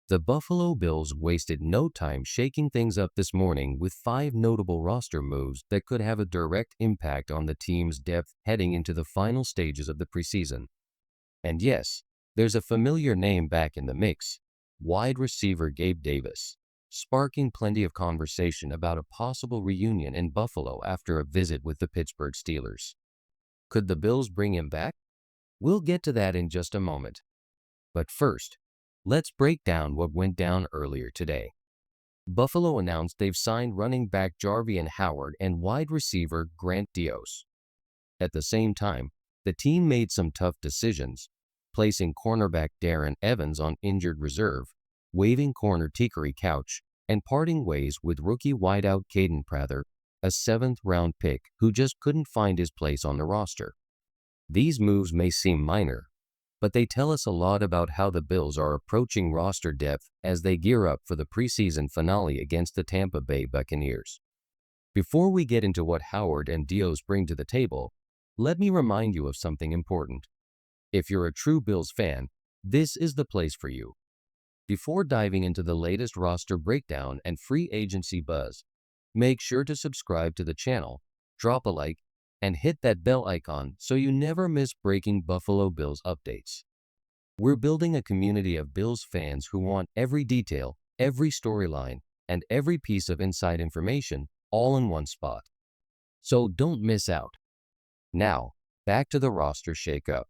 The Buffalo Bills wasted no time shaking things up this morning with five notable roster moves that could have a direct impact on the team's depth heading into the final stages of the preseason. And yes, there's a familiar name back in the mix: wide receiver Gabe Davis, sparking plenty of conversation about a possible reunion in Buffalo after a visit with the Pittsburgh Steelers. Could the Bills bring him back? We'll get to that in just a moment. But first, let's break down what went down earlier today. Buffalo announced they've signed running back Jarvian Howard and wide receiver Grant Dios. At the same time, the team made some tough decisions, placing cornerback Darren Evans on injured reserve, waiving corner Tikari Couch, and parting ways with rookie wideout Caden Prather, a seventh-round pick who just couldn't find his place on the roster. These moves may seem minor, but they tell us a lot about how the Bills are approaching roster depth as they gear up for the preseason finale against the Tampa Bay Buccaneers. Before we get into what Howard and Dios bring to the table, let me remind you of something important. If you're a true Bills fan, this is the place for you. Before diving into the latest roster breakdown and free agency buzz, make sure to subscribe to the channel, drop a like, and hit that bell icon so you never miss breaking Buffalo Bills updates. We're building a community of Bills fans who want every detail, every storyline, and every piece of inside information all in one spot. So don't miss out. Now, back to the roster shakeup.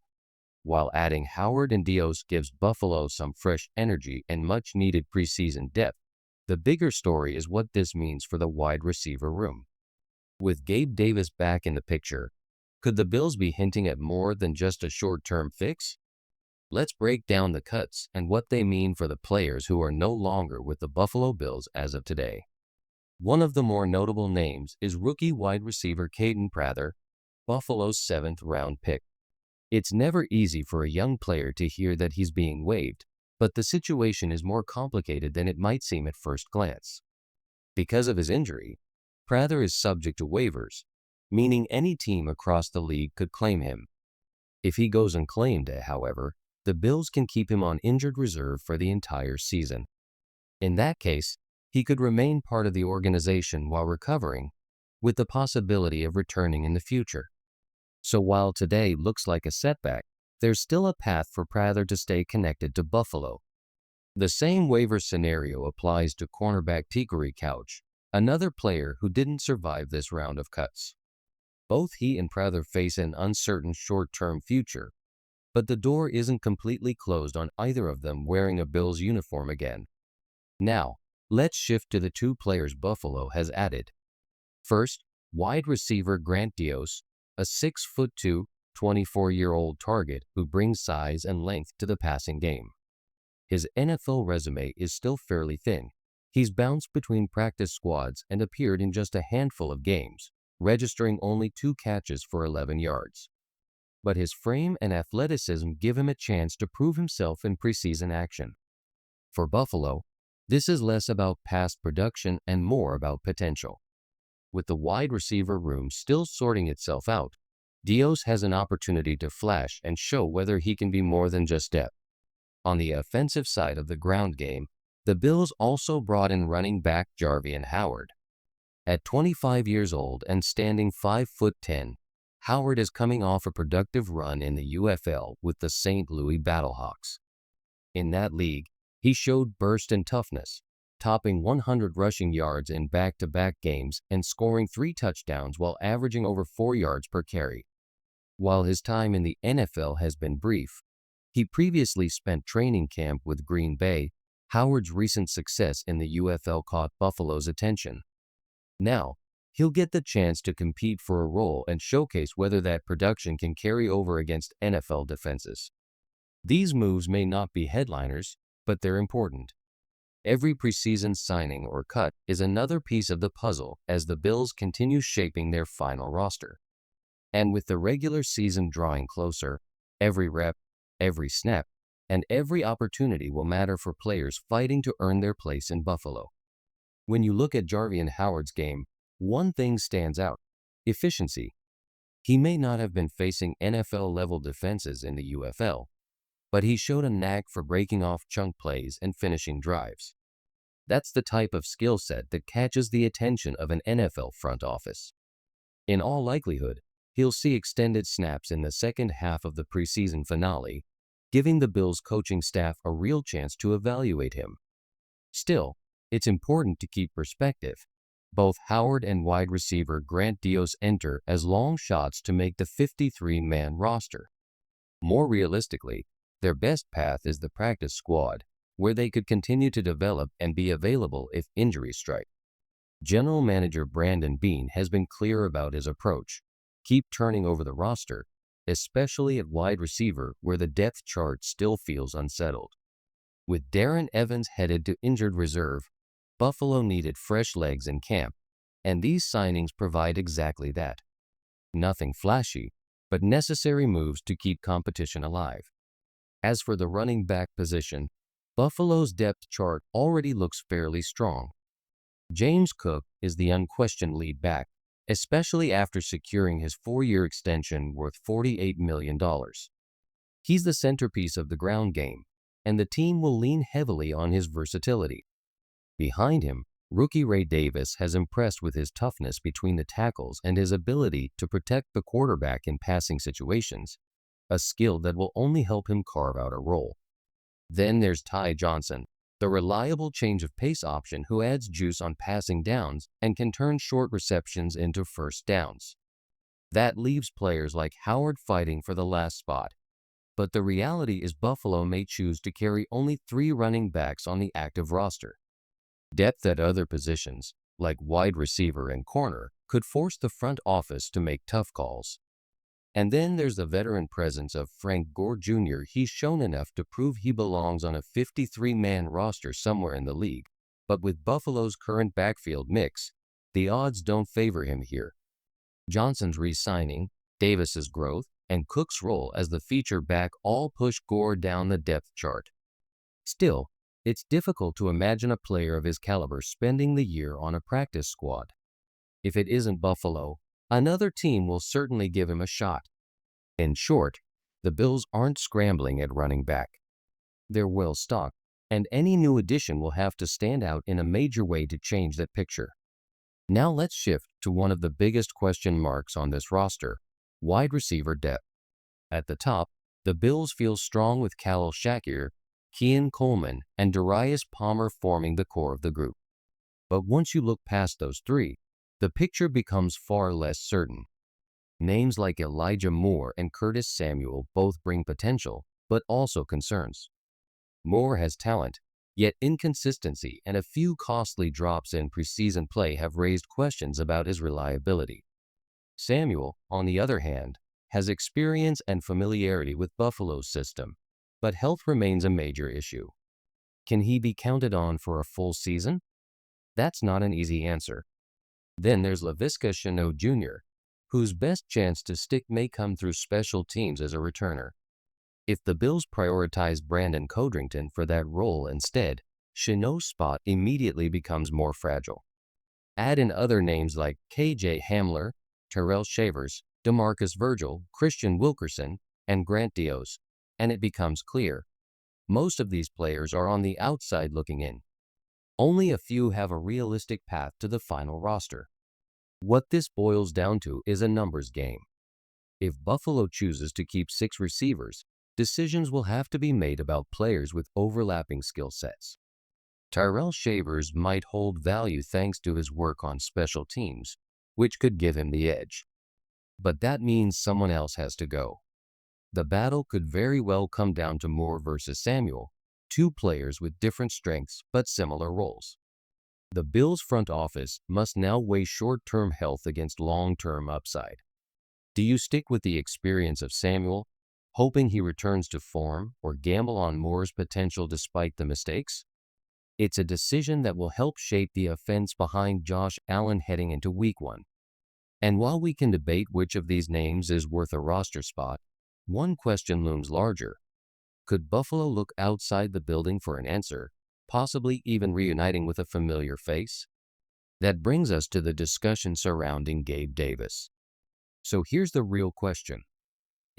While adding Howard and Dios gives Buffalo some fresh energy and much-needed preseason depth, the bigger story is what this means for the wide receiver room. With Gabe Davis back in the picture, could the Bills be hinting at more than just a short-term fix? Let's break down the cuts and what they mean for the players who are no longer with the Buffalo Bills as of today. One of the more notable names is rookie wide receiver Caden Prather, Buffalo's seventh-round pick. It's never easy for a young player to hear that he's being waived, but the situation is more complicated than it might seem at first glance. Because of his injury, Prather is subject to waivers, meaning any team across the league could claim him. If he goes unclaimed, however, the Bills can keep him on injured reserve for the entire season. In that case, he could remain part of the organization while recovering, with the possibility of returning in the future. So while today looks like a setback, there's still a path for Prather to stay connected to Buffalo. The same waiver scenario applies to cornerback Tikari Couch, another player who didn't survive this round of cuts. Both he and Prather face an uncertain short-term future, but the door isn't completely closed on either of them wearing a Bills uniform again. Now, let's shift to the two players Buffalo has added. First, wide receiver Grant Dios, a 6'2", 24-year-old target who brings size and length to the passing game. His NFL resume is still fairly thin. He's bounced between practice squads and appeared in just a handful of games, registering only 2 catches for 11 yards. But his frame and athleticism give him a chance to prove himself in preseason action. For Buffalo, this is less about past production and more about potential. With the wide receiver room still sorting itself out, Dios has an opportunity to flash and show whether he can be more than just depth. On the offensive side of the ground game, the Bills also brought in running back Jarvian Howard. At 25 years old and standing 5'10", Howard is coming off a productive run in the UFL with the St. Louis Battlehawks. In that league, he showed burst and toughness, topping 100 rushing yards in back-to-back games and scoring 3 touchdowns while averaging over 4 yards per carry. While his time in the NFL has been brief, he previously spent training camp with Green Bay. Howard's recent success in the UFL caught Buffalo's attention. Now, he'll get the chance to compete for a role and showcase whether that production can carry over against NFL defenses. These moves may not be headliners, but they're important. Every preseason signing or cut is another piece of the puzzle as the Bills continue shaping their final roster. And with the regular season drawing closer, every rep, every snap, and every opportunity will matter for players fighting to earn their place in Buffalo. When you look at Jarvian Howard's game, one thing stands out: efficiency. He may not have been facing NFL-level defenses in the UFL, but he showed a knack for breaking off chunk plays and finishing drives. That's the type of skill set that catches the attention of an NFL front office. In all likelihood, he'll see extended snaps in the second half of the preseason finale, giving the Bills coaching staff a real chance to evaluate him. Still, it's important to keep perspective. Both Howard and wide receiver Grant Dios enter as long shots to make the 53-man roster. More realistically, their best path is the practice squad, where they could continue to develop and be available if injuries strike. General Manager Brandon Beane has been clear about his approach. Keep turning over the roster, especially at wide receiver where the depth chart still feels unsettled. With Darren Evans headed to injured reserve, Buffalo needed fresh legs in camp, and these signings provide exactly that. Nothing flashy, but necessary moves to keep competition alive. As for the running back position, Buffalo's depth chart already looks fairly strong. James Cook is the unquestioned lead back, especially after securing his 4-year extension worth $48 million. He's the centerpiece of the ground game, and the team will lean heavily on his versatility. Behind him, rookie Ray Davis has impressed with his toughness between the tackles and his ability to protect the quarterback in passing situations, a skill that will only help him carve out a role. Then there's Ty Johnson, the reliable change of pace option who adds juice on passing downs and can turn short receptions into first downs. That leaves players like Howard fighting for the last spot. But the reality is Buffalo may choose to carry only 3 running backs on the active roster. Depth at other positions, like wide receiver and corner, could force the front office to make tough calls. And then there's the veteran presence of Frank Gore Jr. He's shown enough to prove he belongs on a 53-man roster somewhere in the league. But with Buffalo's current backfield mix, the odds don't favor him here. Johnson's re-signing, Davis's growth, and Cook's role as the feature back all push Gore down the depth chart. Still, it's difficult to imagine a player of his caliber spending the year on a practice squad. If it isn't Buffalo, another team will certainly give him a shot. In short, the Bills aren't scrambling at running back. They're well stocked, and any new addition will have to stand out in a major way to change that picture. Now let's shift to one of the biggest question marks on this roster, wide receiver depth. At the top, the Bills feel strong with Khalil Shakir, Keon Coleman, and Darius Palmer forming the core of the group. But once you look past those 3, the picture becomes far less certain. Names like Elijah Moore and Curtis Samuel both bring potential, but also concerns. Moore has talent, yet inconsistency and a few costly drops in preseason play have raised questions about his reliability. Samuel, on the other hand, has experience and familiarity with Buffalo's system, but health remains a major issue. Can he be counted on for a full season? That's not an easy answer. Then there's Laviska Shenault Jr., whose best chance to stick may come through special teams as a returner. If the Bills prioritize Brandon Codrington for that role instead, Shenault's spot immediately becomes more fragile. Add in other names like KJ Hamler, Terrell Shavers, DeMarcus Virgil, Christian Wilkerson, and Grant Dios, and it becomes clear. Most of these players are on the outside looking in. Only a few have a realistic path to the final roster. What this boils down to is a numbers game. If Buffalo chooses to keep 6 receivers, decisions will have to be made about players with overlapping skill sets. Tyrell Shavers might hold value thanks to his work on special teams, which could give him the edge. But that means someone else has to go. The battle could very well come down to Moore versus Samuel, 2 players with different strengths but similar roles. The Bills' front office must now weigh short-term health against long-term upside. Do you stick with the experience of Samuel, hoping he returns to form, or gamble on Moore's potential despite the mistakes? It's a decision that will help shape the offense behind Josh Allen heading into Week 1. And while we can debate which of these names is worth a roster spot, one question looms larger. Could Buffalo look outside the building for an answer, possibly even reuniting with a familiar face? That brings us to the discussion surrounding Gabe Davis. So here's the real question.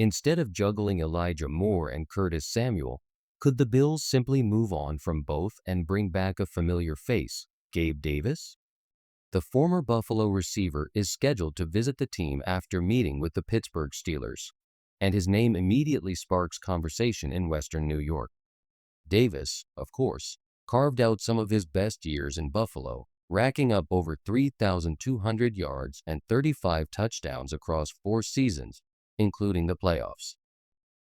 Instead of juggling Elijah Moore and Curtis Samuel, could the Bills simply move on from both and bring back a familiar face, Gabe Davis? The former Buffalo receiver is scheduled to visit the team after meeting with the Pittsburgh Steelers, and his name immediately sparks conversation in Western New York. Davis, of course, carved out some of his best years in Buffalo, racking up over 3,200 yards and 35 touchdowns across 4 seasons, including the playoffs.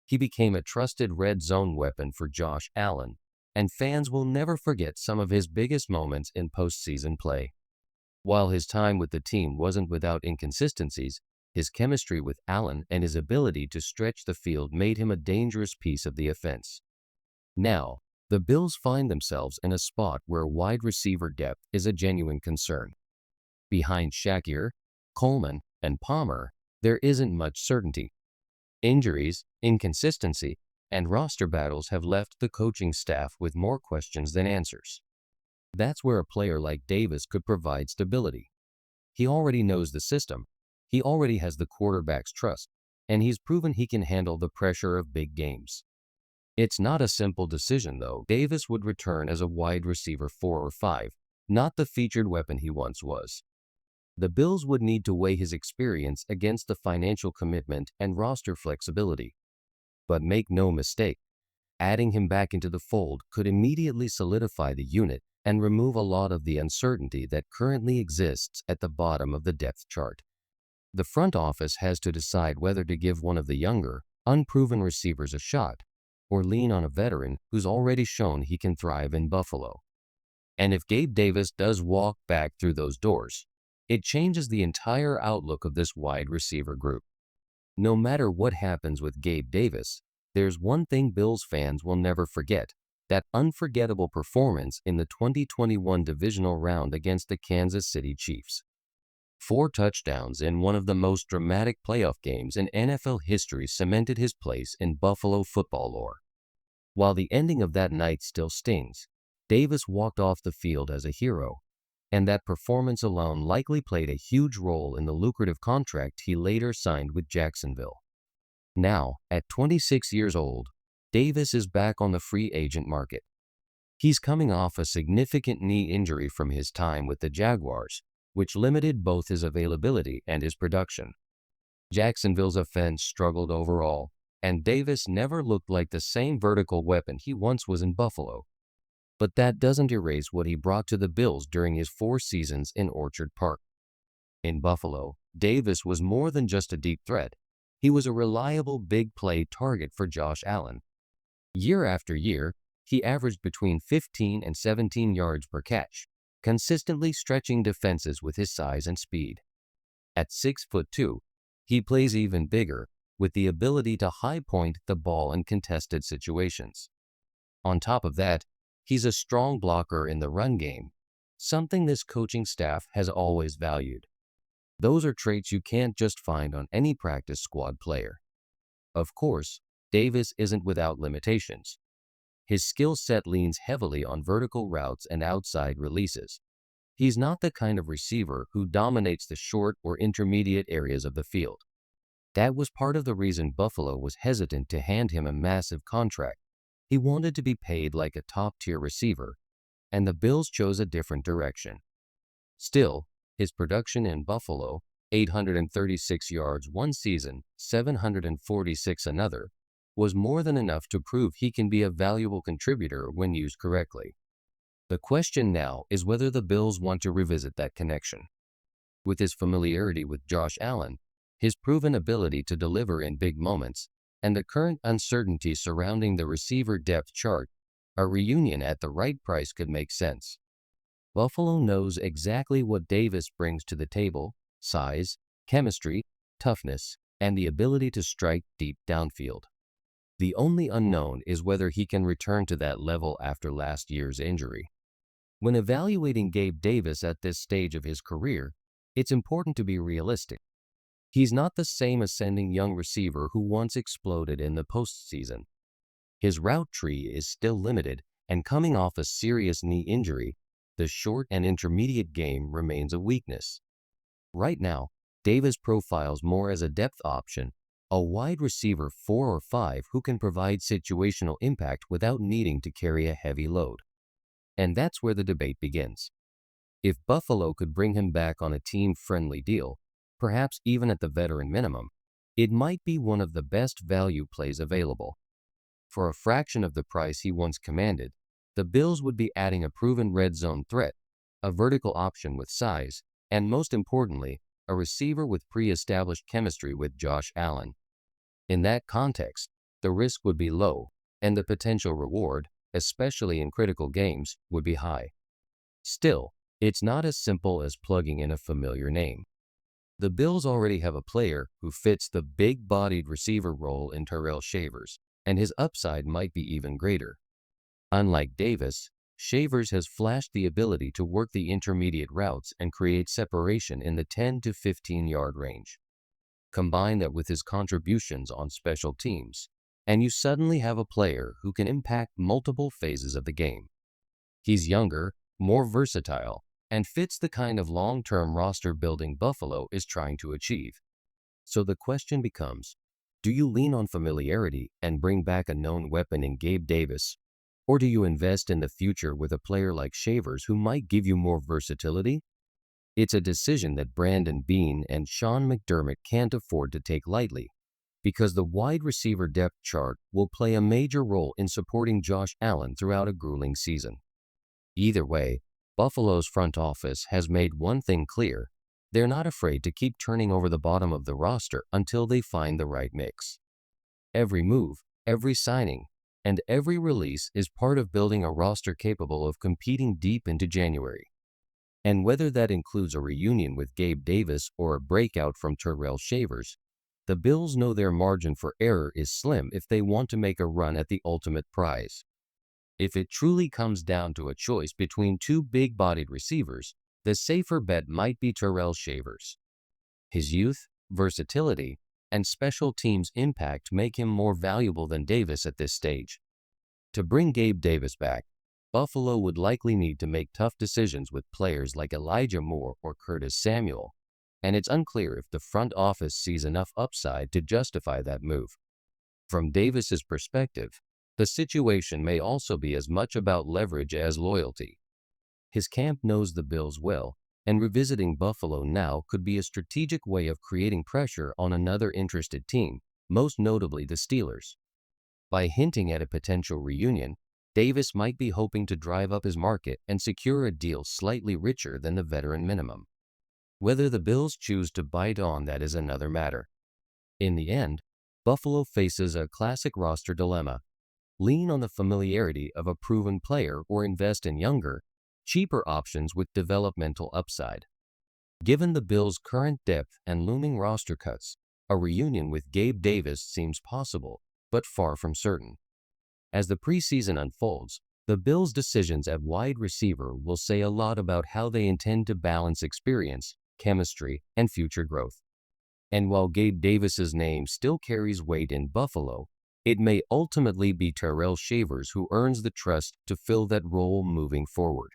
He became a trusted red zone weapon for Josh Allen, and fans will never forget some of his biggest moments in postseason play. While his time with the team wasn't without inconsistencies, his chemistry with Allen and his ability to stretch the field made him a dangerous piece of the offense. Now, the Bills find themselves in a spot where wide receiver depth is a genuine concern. Behind Shakir, Coleman, and Palmer, there isn't much certainty. Injuries, inconsistency, and roster battles have left the coaching staff with more questions than answers. That's where a player like Davis could provide stability. He already knows the system, he already has the quarterback's trust, and he's proven he can handle the pressure of big games. It's not a simple decision, though. Davis would return as a wide receiver 4 or 5, not the featured weapon he once was. The Bills would need to weigh his experience against the financial commitment and roster flexibility. But make no mistake, adding him back into the fold could immediately solidify the unit and remove a lot of the uncertainty that currently exists at the bottom of the depth chart. The front office has to decide whether to give one of the younger, unproven receivers a shot, or lean on a veteran who's already shown he can thrive in Buffalo. And if Gabe Davis does walk back through those doors, it changes the entire outlook of this wide receiver group. No matter what happens with Gabe Davis, there's one thing Bills fans will never forget: that unforgettable performance in the 2021 divisional round against the Kansas City Chiefs. 4 touchdowns in one of the most dramatic playoff games in NFL history cemented his place in Buffalo football lore. While the ending of that night still stings, Davis walked off the field as a hero, and that performance alone likely played a huge role in the lucrative contract he later signed with Jacksonville. Now, at 26 years old, Davis is back on the free agent market. He's coming off a significant knee injury from his time with the Jaguars, which limited both his availability and his production. Jacksonville's offense struggled overall, and Davis never looked like the same vertical weapon he once was in Buffalo. But that doesn't erase what he brought to the Bills during his 4 seasons in Orchard Park. In Buffalo, Davis was more than just a deep threat. He was a reliable big play target for Josh Allen. Year after year, he averaged between 15 and 17 yards per catch, consistently stretching defenses with his size and speed. At 6'2", he plays even bigger, with the ability to high-point the ball in contested situations. On top of that, he's a strong blocker in the run game, something this coaching staff has always valued. Those are traits you can't just find on any practice squad player. Of course, Davis isn't without limitations. His skill set leans heavily on vertical routes and outside releases. He's not the kind of receiver who dominates the short or intermediate areas of the field. That was part of the reason Buffalo was hesitant to hand him a massive contract. He wanted to be paid like a top-tier receiver, and the Bills chose a different direction. Still, his production in Buffalo, 836 yards one season, 746 another, was more than enough to prove he can be a valuable contributor when used correctly. The question now is whether the Bills want to revisit that connection. With his familiarity with Josh Allen, his proven ability to deliver in big moments, and the current uncertainty surrounding the receiver depth chart, a reunion at the right price could make sense. Buffalo knows exactly what Davis brings to the table: size, chemistry, toughness, and the ability to strike deep downfield. The only unknown is whether he can return to that level after last year's injury. When evaluating Gabe Davis at this stage of his career, it's important to be realistic. He's not the same ascending young receiver who once exploded in the postseason. His route tree is still limited, and coming off a serious knee injury, the short and intermediate game remains a weakness. Right now, Davis profiles more as a depth option, A wide receiver 4 or 5 who can provide situational impact without needing to carry a heavy load. And that's where the debate begins. If Buffalo could bring him back on a team-friendly deal, perhaps even at the veteran minimum, it might be one of the best value plays available. For a fraction of the price he once commanded, the Bills would be adding a proven red zone threat, a vertical option with size, and most importantly, a receiver with pre-established chemistry with Josh Allen. In that context, the risk would be low, and the potential reward, especially in critical games, would be high. Still, it's not as simple as plugging in a familiar name. The Bills already have a player who fits the big-bodied receiver role in Terrell Shavers, and his upside might be even greater. Unlike Davis, Shavers has flashed the ability to work the intermediate routes and create separation in the 10 to 15-yard range. Combine that with his contributions on special teams, and you suddenly have a player who can impact multiple phases of the game. He's younger, more versatile, and fits the kind of long-term roster building Buffalo is trying to achieve. So the question becomes, do you lean on familiarity and bring back a known weapon in Gabe Davis, or do you invest in the future with a player like Shavers who might give you more versatility? It's a decision that Brandon Beane and Sean McDermott can't afford to take lightly, because the wide receiver depth chart will play a major role in supporting Josh Allen throughout a grueling season. Either way, Buffalo's front office has made one thing clear: they're not afraid to keep turning over the bottom of the roster until they find the right mix. Every move, every signing, and every release is part of building a roster capable of competing deep into January. And whether that includes a reunion with Gabe Davis or a breakout from Terrell Shavers, the Bills know their margin for error is slim if they want to make a run at the ultimate prize. If it truly comes down to a choice between two big-bodied receivers, the safer bet might be Terrell Shavers. His youth, versatility, and special teams impact make him more valuable than Davis at this stage. To bring Gabe Davis back, Buffalo would likely need to make tough decisions with players like Elijah Moore or Curtis Samuel, and it's unclear if the front office sees enough upside to justify that move. From Davis's perspective, the situation may also be as much about leverage as loyalty. His camp knows the Bills well, and revisiting Buffalo now could be a strategic way of creating pressure on another interested team, most notably the Steelers. By hinting at a potential reunion, Davis might be hoping to drive up his market and secure a deal slightly richer than the veteran minimum. Whether the Bills choose to bite on that is another matter. In the end, Buffalo faces a classic roster dilemma: lean on the familiarity of a proven player or invest in younger, cheaper options with developmental upside. Given the Bills' current depth and looming roster cuts, a reunion with Gabe Davis seems possible, but far from certain. As the preseason unfolds, the Bills' decisions at wide receiver will say a lot about how they intend to balance experience, chemistry, and future growth. And while Gabe Davis's name still carries weight in Buffalo, it may ultimately be Terrell Shavers who earns the trust to fill that role moving forward.